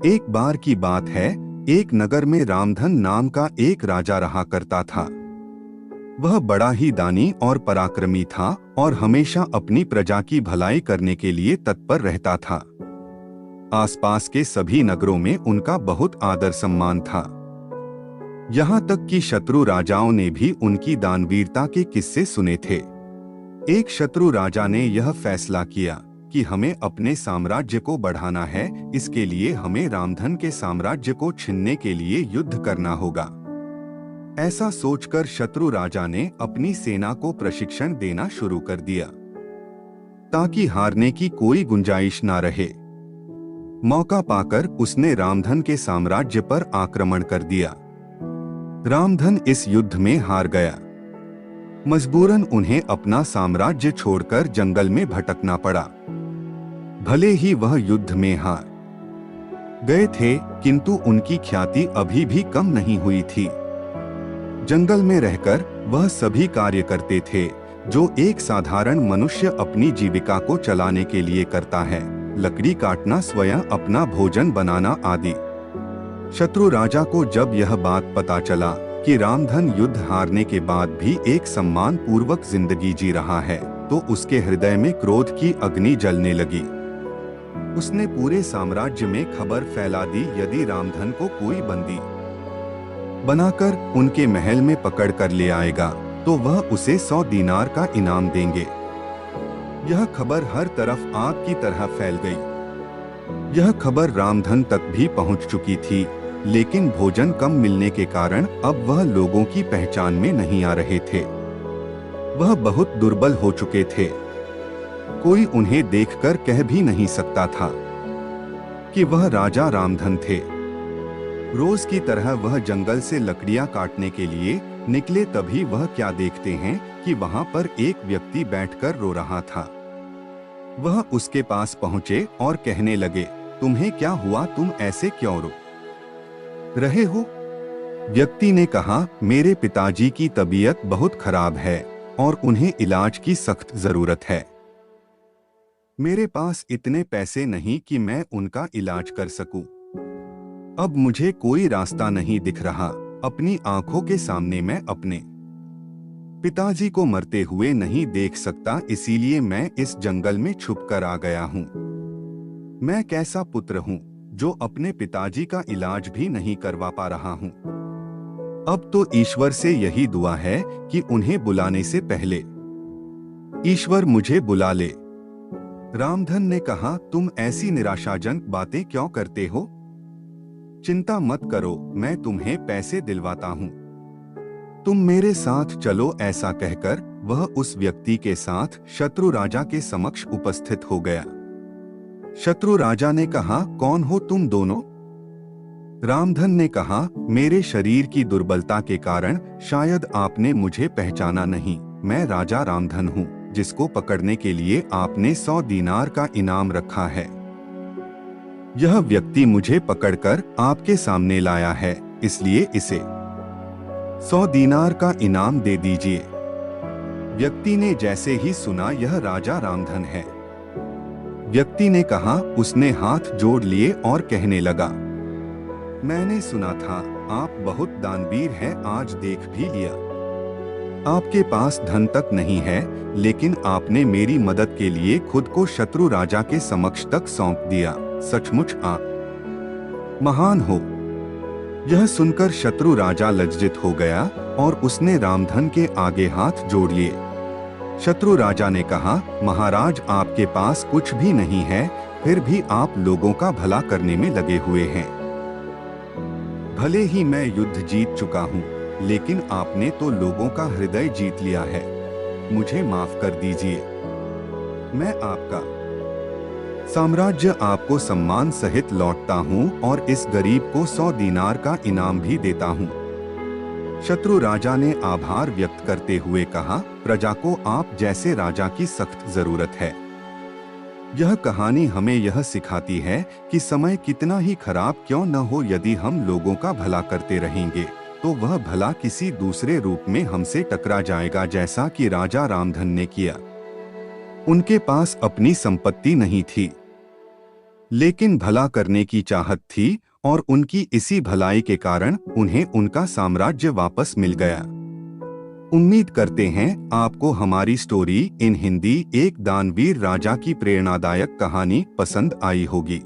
एक बार की बात है, एक नगर में रामधन नाम का एक राजा रहा करता था। वह बड़ा ही दानी और पराक्रमी था और हमेशा अपनी प्रजा की भलाई करने के लिए तत्पर रहता था। आसपास के सभी नगरों में उनका बहुत आदर सम्मान था। यहाँ तक कि शत्रु राजाओं ने भी उनकी दानवीरता के किस्से सुने थे। एक शत्रु राजा ने यह फैसला किया कि हमें अपने साम्राज्य को बढ़ाना है, इसके लिए हमें रामधन के साम्राज्य को छीनने के लिए युद्ध करना होगा। ऐसा सोचकर शत्रु राजा ने अपनी सेना को प्रशिक्षण देना शुरू कर दिया ताकि हारने की कोई गुंजाइश ना रहे। मौका पाकर उसने रामधन के साम्राज्य पर आक्रमण कर दिया। रामधन इस युद्ध में हार गया। मजबूरन उन्हें अपना साम्राज्य छोड़कर जंगल में भटकना पड़ा। भले ही वह युद्ध में हार गए थे, किंतु उनकी ख्याति अभी भी कम नहीं हुई थी। जंगल में रहकर वह सभी कार्य करते थे जो एक साधारण मनुष्य अपनी जीविका को चलाने के लिए करता है, लकड़ी काटना, स्वयं अपना भोजन बनाना आदि। शत्रु राजा को जब यह बात पता चला कि रामधन युद्ध हारने के बाद भी एक सम्मान पूर्वक जिंदगी जी रहा है, तो उसके हृदय में क्रोध की अग्नि जलने लगी। उसने पूरे साम्राज्य में खबर फैला दी, यदि रामधन को कोई बंदी बनाकर उनके महल में पकड़ कर ले आएगा तो वह उसे 100 दीनार का इनाम देंगे। यह खबर हर तरफ आग की तरह फैल गई। यह खबर रामधन तक भी पहुंच चुकी थी, लेकिन भोजन कम मिलने के कारण अब वह लोगों की पहचान में नहीं आ रहे थे। वह बहुत दुर्बल हो चुके थे। कोई उन्हें देखकर कह भी नहीं सकता था कि वह राजा रामधन थे। रोज की तरह वह जंगल से लकड़ियां काटने के लिए निकले, तभी वह क्या देखते हैं कि वहां पर एक व्यक्ति बैठकर रो रहा था। वह उसके पास पहुंचे और कहने लगे, तुम्हें क्या हुआ, तुम ऐसे क्यों रो रहे हो? व्यक्ति ने कहा, मेरे पिताजी की तबीयत बहुत खराब है और उन्हें इलाज की सख्त जरूरत है। मेरे पास इतने पैसे नहीं कि मैं उनका इलाज कर सकूं। अब मुझे कोई रास्ता नहीं दिख रहा। अपनी आंखों के सामने मैं अपने पिताजी को मरते हुए नहीं देख सकता, इसीलिए मैं इस जंगल में छुप कर आ गया हूँ। मैं कैसा पुत्र हूँ जो अपने पिताजी का इलाज भी नहीं करवा पा रहा हूँ। अब तो ईश्वर से यही दुआ है कि उन्हें बुलाने से पहले ईश्वर मुझे बुला ले। रामधन ने कहा, तुम ऐसी निराशाजनक बातें क्यों करते हो? चिंता मत करो, मैं तुम्हें पैसे दिलवाता हूँ, तुम मेरे साथ चलो। ऐसा कहकर वह उस व्यक्ति के साथ शत्रु राजा के समक्ष उपस्थित हो गया। शत्रु राजा ने कहा, कौन हो तुम दोनों? रामधन ने कहा, मेरे शरीर की दुर्बलता के कारण शायद आपने मुझे पहचाना नहीं। मैं राजा रामधन हूँ, जिसको पकड़ने के लिए आपने 100 दीनार का इनाम रखा है। यह व्यक्ति मुझे पकड़कर आपके सामने लाया है, इसलिए इसे 100 दीनार का इनाम दे दीजिए। व्यक्ति ने जैसे ही सुना यह राजा रामधन है, व्यक्ति ने कहा, उसने हाथ जोड़ लिए और कहने लगा, मैंने सुना था आप बहुत दानवीर हैं, आज देख भी लिया। आपके पास धन तक नहीं है, लेकिन आपने मेरी मदद के लिए खुद को शत्रु राजा के समक्ष तक सौंप दिया। सचमुच आप महान हो। यह सुनकर शत्रु राजा लज्जित हो गया और उसने रामधन के आगे हाथ जोड़ लिए। शत्रु राजा ने कहा, महाराज, आपके पास कुछ भी नहीं है, फिर भी आप लोगों का भला करने में लगे हुए हैं। भले ही मैं युद्ध जीत चुका हूँ, लेकिन आपने तो लोगों का हृदय जीत लिया है। मुझे माफ कर दीजिए। मैं आपका साम्राज्य आपको सम्मान सहित लौटता हूँ और इस गरीब को 100 दीनार का इनाम भी देता हूँ। शत्रु राजा ने आभार व्यक्त करते हुए कहा, प्रजा को आप जैसे राजा की सख्त जरूरत है। यह कहानी हमें यह सिखाती है कि समय कितना ही खराब क्यों न हो, यदि हम लोगों का भला करते रहेंगे तो वह भला किसी दूसरे रूप में हमसे टकरा जाएगा, जैसा कि राजा रामधन ने किया। उनके पास अपनी संपत्ति नहीं थी, लेकिन भला करने की चाहत थी और उनकी इसी भलाई के कारण उन्हें उनका साम्राज्य वापस मिल गया। उम्मीद करते हैं आपको हमारी स्टोरी इन हिंदी एक दानवीर राजा की प्रेरणादायक कहानी पसंद आई होगी।